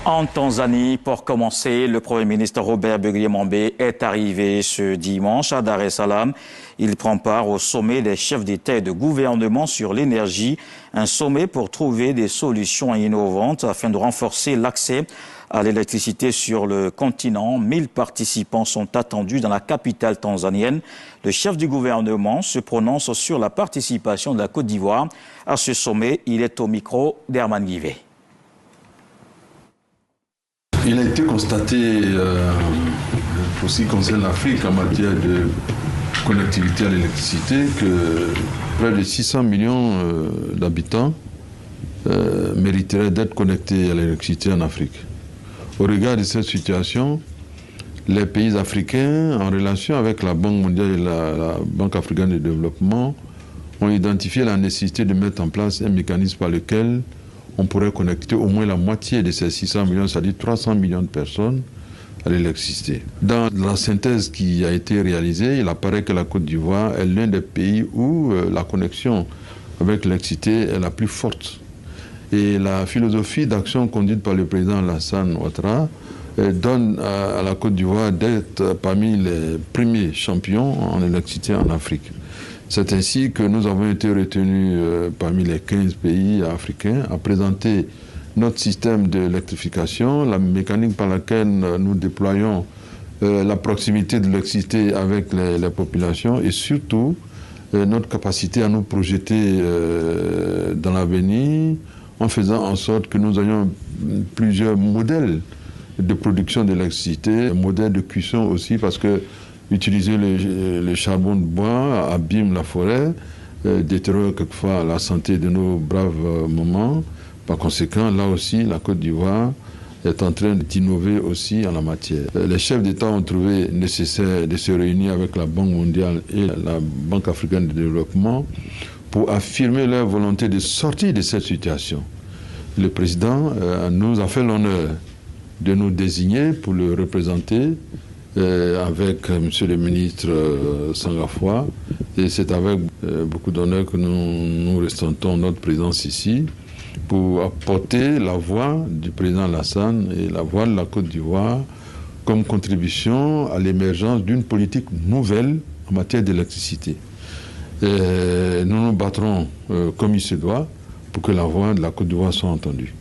En Tanzanie, pour commencer, le Premier ministre Robert Begley-Mambe est arrivé ce dimanche à Dar es Salaam. Il prend part au sommet des chefs d'État et de gouvernement sur l'énergie, un sommet pour trouver des solutions innovantes afin de renforcer l'accès à l'électricité sur le continent. 1000 participants sont attendus dans la capitale tanzanienne. Le chef du gouvernement se prononce sur la participation de la Côte d'Ivoire à ce sommet. Il est au micro d'Herman Guivet. Il a été constaté, pour ce qui concerne l'Afrique en matière de connectivité à l'électricité, que près de 600 millions d'habitants mériteraient d'être connectés à l'électricité en Afrique. Au regard de cette situation, les pays africains, en relation avec la Banque mondiale et la Banque africaine de développement, ont identifié la nécessité de mettre en place un mécanisme par lequel on pourrait connecter au moins la moitié de ces 600 millions, c'est-à-dire 300 millions de personnes, à l'électricité. Dans la synthèse qui a été réalisée, il apparaît que la Côte d'Ivoire est l'un des pays où la connexion avec l'électricité est la plus forte. Et la philosophie d'action conduite par le président Alassane Ouattara donne à la Côte d'Ivoire d'être parmi les premiers champions en électricité en Afrique. C'est ainsi que nous avons été retenus parmi les 15 pays africains à présenter notre système d'électrification, la mécanique par laquelle nous déployons la proximité de l'électricité avec les populations et surtout notre capacité à nous projeter dans l'avenir en faisant en sorte que nous ayons plusieurs modèles de production d'électricité, modèles de cuisson aussi, parce que utiliser le charbon de bois abîme la forêt, détériore quelquefois la santé de nos braves mamans. Par conséquent, là aussi, la Côte d'Ivoire est en train d'innover aussi en la matière. Les chefs d'État ont trouvé nécessaire de se réunir avec la Banque mondiale et la Banque africaine de développement pour affirmer leur volonté de sortir de cette situation. Le président nous a fait l'honneur de nous désigner pour le représenter avec M. le ministre Sangafoua. Et c'est avec beaucoup d'honneur que nous ressentons notre présence ici pour apporter la voix du président Alassane et la voix de la Côte d'Ivoire comme contribution à l'émergence d'une politique nouvelle en matière d'électricité. Nous nous battrons comme il se doit pour que la voix de la Côte d'Ivoire soit entendue.